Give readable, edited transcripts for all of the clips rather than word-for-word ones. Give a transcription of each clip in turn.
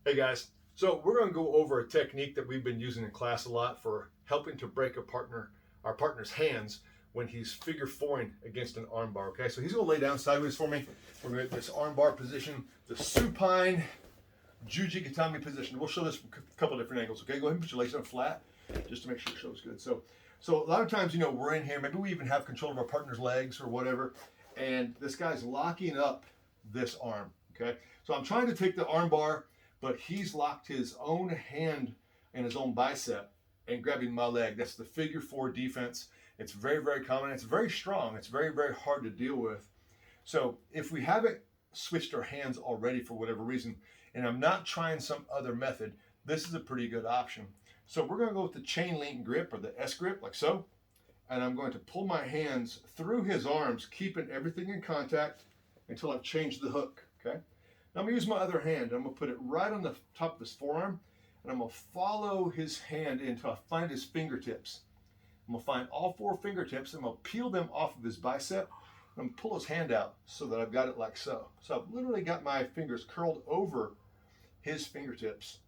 Hey guys, so we're going to go over a technique that we've been using in class a lot for helping to break our partner's hands when he's figure-4ing against an arm bar. Okay, so he's going to lay down sideways for me. We're going to get this arm bar position, the supine Jujigatami position. We'll show this from a couple different angles. Okay, go ahead and put your legs on flat just to make sure it shows good. So a lot of times, we're in here. Maybe we even have control of our partner's legs or whatever, and this guy's locking up this arm. Okay, so I'm trying to take the arm bar, but he's locked his own hand and his own bicep and grabbing my leg. That's the figure-4 defense. It's very, very common. It's very strong. It's very, very hard to deal with. So if we haven't switched our hands already for whatever reason, and I'm not trying some other method, this is a pretty good option. So we're going to go with the chain link grip or the S grip, like so. And I'm going to pull my hands through his arms, keeping everything in contact until I've changed the hook, okay? Now I'm going to use my other hand. I'm going to put it right on the top of his forearm, and I'm going to follow his hand until I find his fingertips. I'm going to find all 4 fingertips. I'm going to peel them off of his bicep. I'm going to pull his hand out so that I've got it like so. So I've literally got my fingers curled over his fingertips.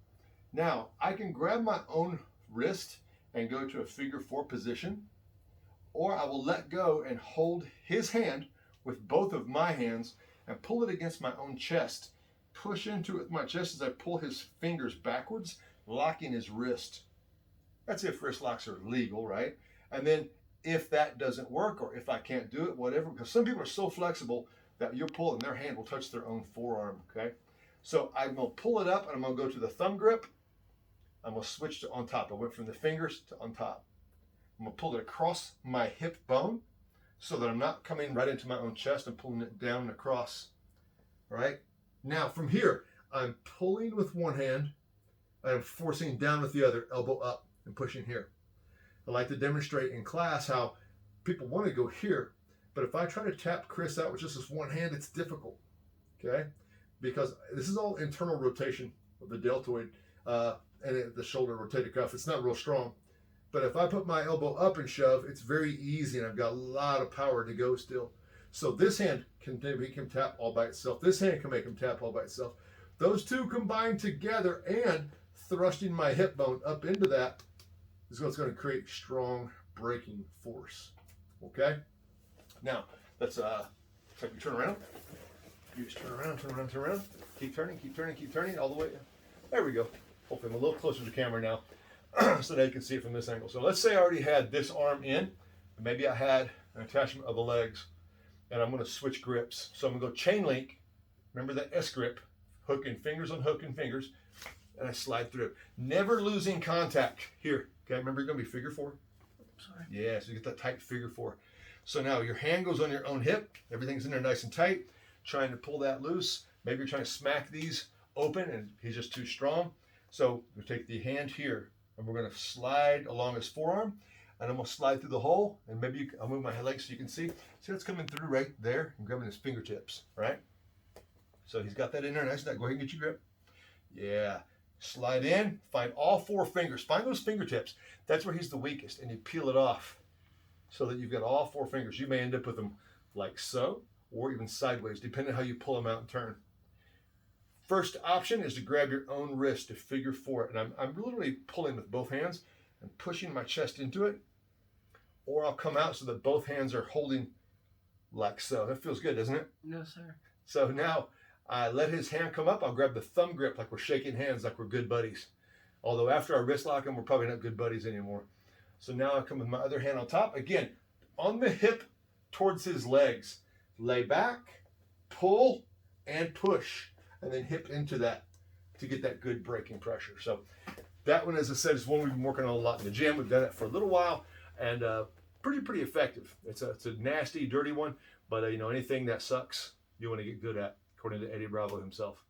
Now I can grab my own wrist and go to a figure-4 position, or I will let go and hold his hand with both of my hands and pull it against my own chest. Push into it with my chest as I pull his fingers backwards, locking his wrist. That's if wrist locks are legal, right? And then if that doesn't work, or if I can't do it, whatever, because some people are so flexible that you're pulling, their hand will touch their own forearm, okay? So I'm going to pull it up and I'm going to go to the thumb grip. I'm going to switch to on top. I went from the fingers to on top. I'm going to pull it across my hip bone so that I'm not coming right into my own chest and pulling it down and across. All right? Now from here, I'm pulling with one hand. I'm forcing down with the other, elbow up and pushing here. I like to demonstrate in class how people want to go here, but if I try to tap Chris out with just this one hand, it's difficult, okay? Because this is all internal rotation of the deltoid and the shoulder rotator cuff. It's not real strong. But if I put my elbow up and shove, it's very easy, and I've got a lot of power to go still. So this hand can make him tap all by itself. This hand can make him tap all by itself. Those two combined together and thrusting my hip bone up into that is what's going to create strong braking force. Okay? Now, let's we turn around. You just turn around, turn around, turn around. Keep turning, keep turning, keep turning all the way. There we go. Hopefully I'm a little closer to the camera now so that you can see it from this angle. So let's say I already had this arm in. Maybe I had an attachment of the legs, and I'm going to switch grips. So I'm going to go chain link. Remember that S grip, hook and fingers on hook and fingers, and I slide through. Never losing contact here. Okay, remember you're going to be figure-4. Sorry. Yeah, so you get that tight figure-4. So now your hand goes on your own hip. Everything's in there nice and tight. Trying to pull that loose. Maybe you're trying to smack these open and he's just too strong. So we take the hand here and we're going to slide along his forearm, and I'm going to slide through the hole, and maybe I'll move my legs so you can see. See it's coming through right there and grabbing his fingertips, right? So he's got that in there nice and tight. Go ahead and get your grip. Yeah. Slide in, find all 4 fingers. Find those fingertips. That's where he's the weakest, and you peel it off so that you've got all 4 fingers. You may end up with them like so, or even sideways, depending on how you pull them out and turn. First option is to grab your own wrist to figure-4 it. And I'm literally pulling with both hands and pushing my chest into it. Or I'll come out so that both hands are holding like so. That feels good, doesn't it? No, sir. So now I let his hand come up. I'll grab the thumb grip like we're shaking hands, like we're good buddies. Although after I wrist lock him, we're probably not good buddies anymore. So now I come with my other hand on top. Again, on the hip towards his legs. Lay back, pull, and push. And then hip into that to get that good braking pressure. So that one, as I said, is one we've been working on a lot in the gym. We've done it for a little while, and pretty effective. It's a nasty, dirty one, but anything that sucks, you want to get good at, according to Eddie Bravo himself.